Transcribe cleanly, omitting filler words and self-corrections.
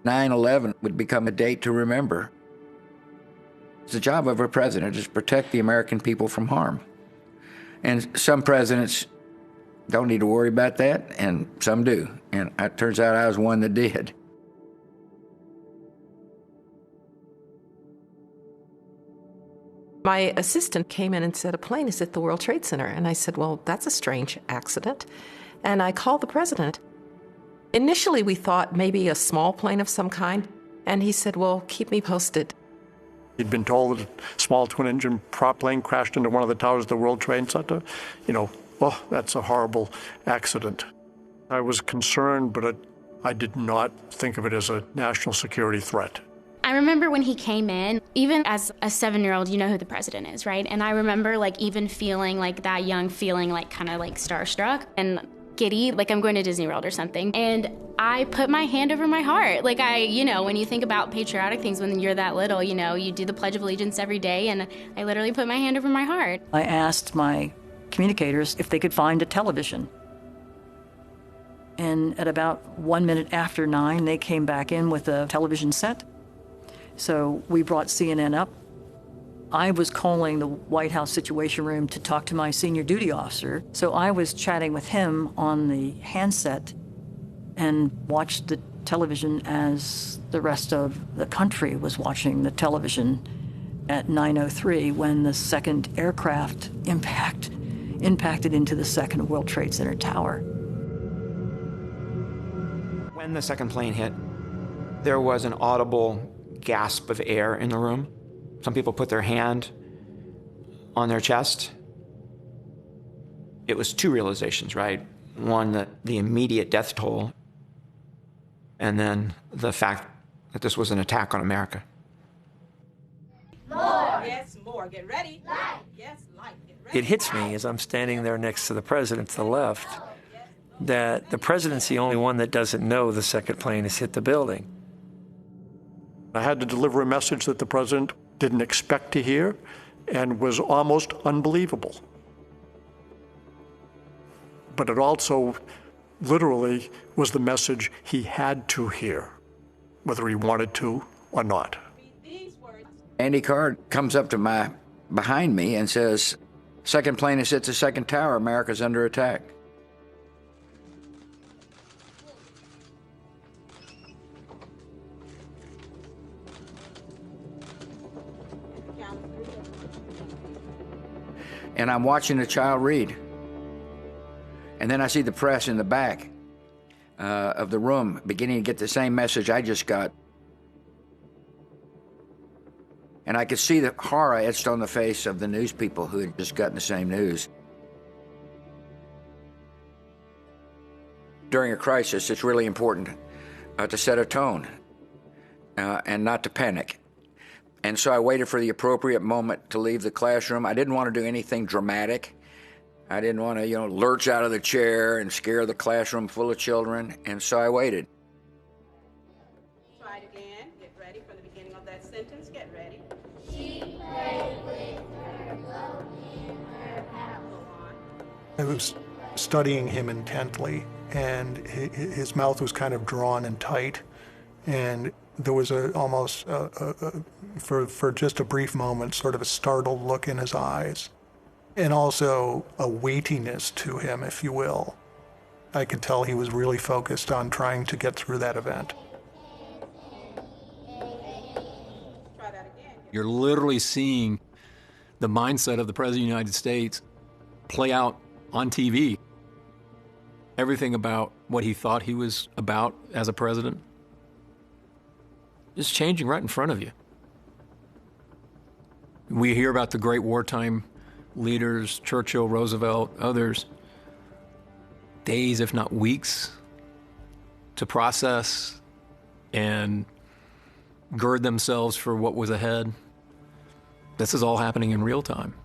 9/11 would become a date to remember. The job of a president is to protect the American people from harm. And some presidents don't need to worry about that, and some do. And it turns out I was one that did. My assistant came in and said, a plane is at the World Trade Center. And I said, well, that's a strange accident. And I called the president. Initially, we thought maybe a small plane of some kind. And he said, well, keep me posted. He'd been told that a small twin-engine prop plane crashed into one of the towers of the World Trade Center. Oh, that's a horrible accident. I was concerned, but I did not think of it as a national security threat. I remember when he came in, even as a 7-year-old, you know who the president is, right? And I remember even feeling that young feeling kind of starstruck and giddy, like I'm going to Disney World or something. And I put my hand over my heart. When you think about patriotic things when you're that little, you do the Pledge of Allegiance every day, and I literally put my hand over my heart. I asked my communicators if they could find a television. And at about 1 minute after 9, they came back in with a television set. So we brought CNN up. I was calling the White House Situation Room to talk to my senior duty officer. So I was chatting with him on the handset and watched the television as the rest of the country was watching the television at 9:03 when the second aircraft impacted into the second World Trade Center tower. When the second plane hit, there was an audible gasp of air in the room. Some people put their hand on their chest. It was two realizations, right? One, that the immediate death toll, and then the fact that this was an attack on America. More! Yes, more. Get ready. Light. Yes, light. Get ready. It hits me as I'm standing there next to the president to the left that the president's the only one that doesn't know the second plane has hit the building. I had to deliver a message that the president didn't expect to hear and was almost unbelievable. But it also literally was the message he had to hear, whether he wanted to or not. Andy Card comes up to behind me and says, second plane has hit the second tower, America's under attack. And I'm watching a child read. And then I see the press in the back of the room beginning to get the same message I just got. And I could see the horror etched on the face of the news people who had just gotten the same news. During a crisis, it's really important to set a tone and not to panic. And so I waited for the appropriate moment to leave the classroom. I didn't want to do anything dramatic. I didn't want to, lurch out of the chair and scare the classroom full of children. And so I waited. Try it again. Get ready for the beginning of that sentence. Get ready. She played with her boat in her house. I was studying him intently, and his mouth was kind of drawn and tight, and there was almost for just a brief moment, sort of a startled look in his eyes, and also a weightiness to him, if you will. I could tell he was really focused on trying to get through that event. You're literally seeing the mindset of the President of the United States play out on TV. Everything about what he thought he was about as a president is changing right in front of you. We hear about the great wartime leaders, Churchill, Roosevelt, others, days, if not weeks, to process and gird themselves for what was ahead. This is all happening in real time.